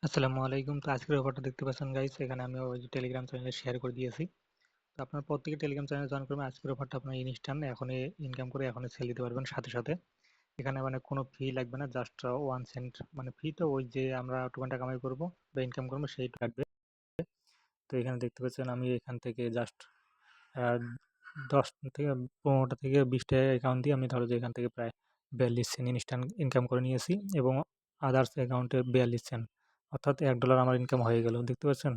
আসসালামু আলাইকুম। তো আজকের অফারটা দেখতে পাচ্ছেন গাইস, এখানে আমি ওই যে টেলিগ্রাম চ্যানেলে শেয়ার করে দিয়েছি। তো আপনার প্রত্যেকে টেলিগ্রাম চ্যানেলে জয়েন করবেন। আজকের অফারটা আপনার ইনস্ট্যান্ট এখনই ইনকাম করে এখনই সেল দিতে পারবেন সাথে সাথে। এখানে মানে কোনো ফি লাগবে না, জাস্ট 1 সেন্ট, মানে ফি তো ওই যে আমরা টোকেনটা কামাই করবো বা ইনকাম করবো সেই লাগবে। তো এখানে দেখতে পাচ্ছেন আমি এখান থেকে জাস্ট 10 থেকে 15টা থেকে 20টা অ্যাকাউন্ট দিয়ে আমি ধরো যে এখান থেকে প্রায় 42 সেন্ট ইনস্ট্যান্ট ইনকাম করে নিয়েছি, এবং আদার্স অ্যাকাউন্টে 42 সেন্ট, অর্থাৎ $1 আমার ইনকাম হয়ে গেল। দেখতে পাচ্ছেন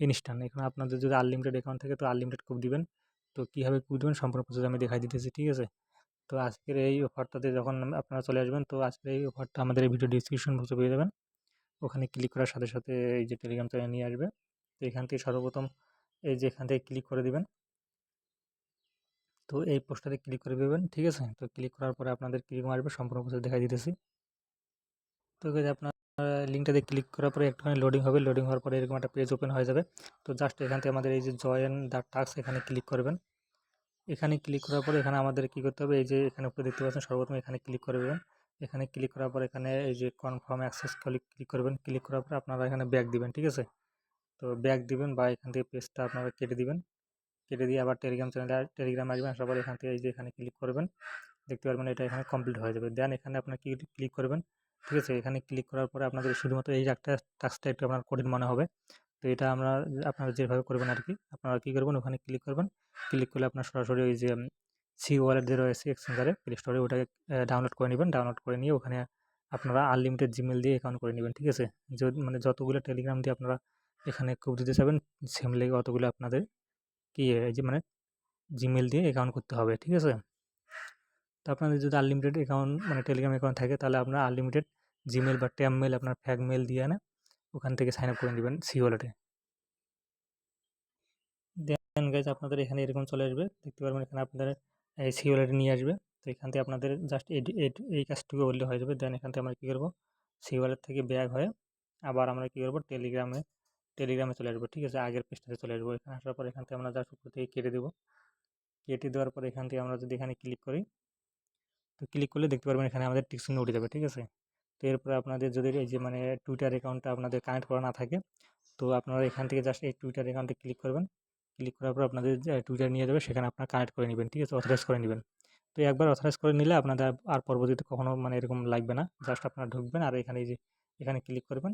ইনস্ট্যান্ট। এখানে আপনাদের যদি আনলিমিটেড অ্যাকাউন্ট থাকে তো আনলিমিটেড কুপ দিবেন। তো কীভাবে কুপ দেবেন সম্পূর্ণ প্রসেস আমি দেখাই দিতেছি, ঠিক আছে? তো আজকের এই অফারটাতে যখন আপনারা চলে আসবেন, তো আজকের এই অফারটা আমাদের এই ভিডিও ডিসক্রিপশন বক্সে পেয়ে যাবেন। ওখানে ক্লিক করার সাথে সাথে এই যে টেলিগ্রাম চ্যানেল নিয়ে আসবে। তো এখান থেকে সর্বপ্রথম এই যে এখান থেকে ক্লিক করে দিবেন। তো এই পোস্টটাতে ক্লিক করে দেবেন, ঠিক আছে? তো ক্লিক করার পরে আপনাদের কিরকম আসবে সম্পূর্ণ প্রসেস দেখাই দিতেছি। তো guys, আপনার লিঙ্কটাতে ক্লিক করার পরে একটুখানি লোডিং হবে। লোডিং হওয়ার পরে এরকম একটা পেজ ওপেন হয়ে যাবে। তো জাস্ট এখান থেকে আমাদের এই যে জয়েন দ্য টাস্ক এখানে ক্লিক করবেন। এখানে ক্লিক করার পরে এখানে আমাদের কী করতে হবে, এই যে এখানে উপরে দেখতে পাচ্ছেন সর্বপ্রথম এখানে ক্লিক করে দেবেন। এখানে ক্লিক করার পর এখানে এই যে কনফার্ম অ্যাক্সেস ক্লিক করবেন। ক্লিক করার পরে আপনারা এখানে ব্যাক দিবেন, ঠিক আছে? তো ব্যাক দিবেন বা এখান থেকে পেজটা আপনারা কেটে দিবেন। কেটে দিয়ে আবার টেলিগ্রাম আসবেন। আসার পরে এখান থেকে এই যে এখানে ক্লিক করবেন। দেখতে পারবেন এটা এখানে কমপ্লিট হয়ে যাবে। দেন এখানে আপনার ক্লিক করবেন, ঠিক আছে? এখানে ক্লিক করার পরে আপনাদের শুধুমাত্র এই যে একটা টাস্কটা একটু আপনার কঠিন মনে হবে। তো এটা আপনারা যেভাবে করবেন আর কি, আপনারা কী করবেন, ওখানে ক্লিক করবেন। ক্লিক করলে আপনার সরাসরি ওই যে সি ওয়ালেট যে রয়েছে এক্সচেঞ্জারে প্লে স্টোরে, ওটাকে ডাউনলোড করে নেবেন। ডাউনলোড করে নিয়ে ওখানে আপনারা আনলিমিটেড জিমেল দিয়ে অ্যাকাউন্ট করে নেবেন, ঠিক আছে? মানে যতগুলো টেলিগ্রাম দিয়ে আপনারা এখানে কুপ দিতে চাবেন, সেম লেগে অতগুলো আপনাদের কি এই যে মানে জিমেল দিয়ে অ্যাকাউন্ট করতে হবে, ঠিক আছে? তো আপনাদের যদি আনলিমিটেড অ্যাকাউন্ট মানে টেলিগ্রাম অ্যাকাউন্ট থাকে, তাহলে আপনারা আনলিমিটেড জিমেল বা ট্যাম মেল আপনার ফ্যাগ মেল দিয়ে না ওখান থেকে সাইন আপ করে নেবেন সি ওয়ালেটে। দেন গাইজ আপনাদের এখানে এরকম চলে আসবে। দেখতে পারবেন এখানে আপনাদের এই সি ওয়ালেটে নিয়ে আসবে। তো এখান থেকে আপনাদের জাস্ট এই কাজটুকু বললে হয়ে যাবে। দেন এখান থেকে আমরা কী করবো, সি ওয়ালেট থেকে ব্যাক হয়ে আবার আমরা কী করবো, টেলিগ্রামে চলে আসবো, ঠিক আছে? আগের পেজটাতে চলে আসবো। এখানে আসার পর এখান থেকে আমরা জাস্ট উপর থেকে কেটে দেবো। কেটে দেওয়ার পর এখান থেকে আমরা যদি এখানে ক্লিক করি, তো ক্লিক করলে দেখতে পারবেন এখানে আমাদের টিক চিহ্ন উঠে যাবে, ঠিক আছে? তো এরপরে আপনাদের যদি এই যে মানে টুইটার অ্যাকাউন্টটা আপনাদের কানেক্ট করা না থাকে, তো আপনারা এখান থেকে জাস্ট এই টুইটার অ্যাকাউন্টে ক্লিক করবেন। ক্লিক করার পর আপনাদের টুইটার নিয়ে যাবে, সেখানে আপনারা কানেক্ট করে নেবেন, ঠিক আছে? অথরাইজ করে নেবেন। তো একবার অথরাইজ করে নিলে আপনাদের আর পরবর্তীতে কখনো মানে এরকম লাগবে না। জাস্ট আপনারা ঢুকবেন আর এখানে এই যে এখানে ক্লিক করবেন।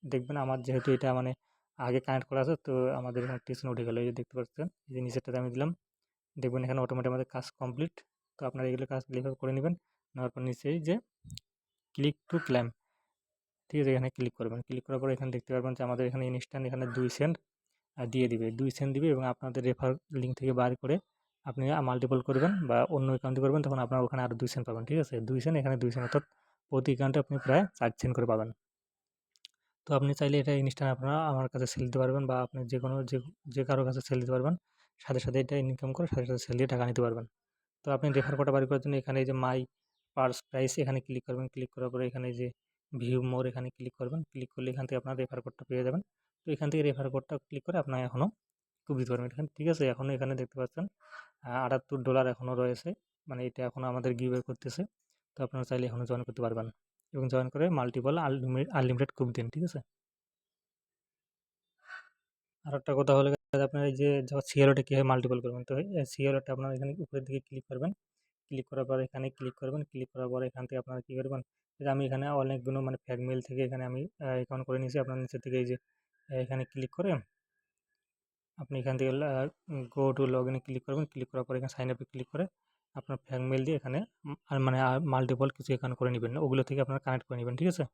দেখবেন আমার যেহেতু এটা মানে আগে কানেক্ট করা আছে, তো আমাদের এখানে টিক চিহ্ন উঠে গেল। এই যে দেখতে পাচ্ছেন, এই যে নিচেরটাতে আমি দিলাম। দেখবেন এখানে অটোমেটিক আমাদের কাজ কমপ্লিট। তো আপনারা এগুলো কাজ এইভাবে করে নেবেন। নেওয়ার পর নিচে এই যে ক্লিক টু ক্লেম, ঠিক আছে? এখানে ক্লিক করবেন। ক্লিক করার পর এখানে দেখতে পারবেন যে আমাদের এখানে ইনস্ট্যান্ট এখানে 2 সেন্ট দিয়ে দিবে। 2 সেন্ট দিবে, এবং আপনাদের রেফার লিঙ্ক থেকে বার করে আপনি মাল্টিপল করবেন বা অন্য অ্যাকাউন্টে করবেন, তখন আপনার ওখানে আরও 2 সেন্ট পাবেন, ঠিক আছে? 2 সেন্ট এখানে 2 সেন্ট, অর্থাৎ প্রতি অ্যাকাউন্টে আপনি প্রায় 4 সেন্ট করে পাবেন। তো আপনি চাইলে এটা ইনস্ট্যান্ট আপনারা আমার কাছে সেল দিতে পারবেন, বা আপনি যে কোনো যে কারো কাছে সেল দিতে পারবেন। সাথে সাথে এটা ইনকাম করে সাথে সাথে সেল দিয়ে টাকা নিতে পারবেন। তো আপনি রেফার কোডটা বাড়ি করার জন্য এখানে এই যে মাই পার্স প্রাইস এখানে ক্লিক করবেন। ক্লিক করার পরে এখানে যে ভিউ মোর এখানে ক্লিক করবেন। ক্লিক করলে এখান থেকে আপনার রেফার কোডটা পেয়ে যাবেন। তো এখান থেকে রেফার কোডটা ক্লিক করে আপনার এখনও খুব দিতে পারবেন এখানে, ঠিক আছে? এখনও এখানে দেখতে পাচ্ছেন $78 এখনও রয়েছে, মানে এটা এখনও আমাদের গিভওয়ে করতেছে। তো আপনারা চাইলে এখনও জয়েন করতে পারবেন, এবং জয়েন করে মাল্টিপল আনলিমিটেড কুপ দিন, ঠিক আছে? আর একটা কথা হলো গিয়ে আপনার এই যে যখন সিএলওটা কীভাবে মাল্টিপল করবেন, তো সিএলওটা আপনার এখানে উপরের দিকে ক্লিক করবেন। ক্লিক করার পর এখানে ক্লিক করবেন। ক্লিক করার পর এখান থেকে আপনারা কী করবেন, যে আমি এখানে অনেকগুলো মানে ফ্যাগ মেল থেকে এখানে আমি অ্যাকাউন্ট করে নিয়েছি। আপনার নিচে থেকে এই যে এখানে ক্লিক করে আপনি এখান থেকে গো টু লগ ইনে ক্লিক করবেন। ক্লিক করার পর এখানে সাইন আপে ক্লিক করে আপনার ফ্যাগ মেল দিয়ে এখানে আর মানে মাল্টিপল কিছু অ্যাকাউন্ট করে নেবেন, ওগুলো থেকে আপনারা কানেক্ট করে নেবেন, ঠিক আছে?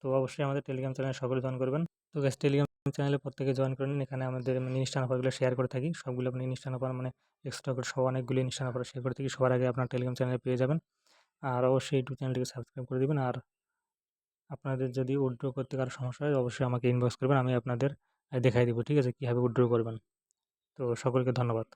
তো অবশ্যই আমাদের টেলিগ্রাম চ্যানেলে সকলে জয়েন করবেন। তো গ্যাস টেলিগ্রাম চ্যানেলে প্রত্যেকে জয়েন করে নিন। এখানে আমাদের মানে ইনস্ট্যান্ট অফারগুলো শেয়ার করে থাকি। সবগুলো আপনি ইনস্ট্যান্ট অফার মানে এক্সট্রা করে সহ অনেকগুলো ইনস্ট্যান্ট অফার শেয়ার করে থাকি, সবার আগে আপনার টেলিগ্রাম চ্যানেলে পেয়ে যাবেন। আর অবশ্যই ইউটিউব চ্যানেলটিকে সাবস্ক্রাইব করে দিবেন। আর আপনাদের যদি উইথড্র করতে কারো সমস্যা হয়, অবশ্যই আমাকে ইনবক্স করবেন। আমি আপনাদের দেখাই দেবো, ঠিক আছে? কীভাবে উইথড্র করবেন। তো সকলকে ধন্যবাদ।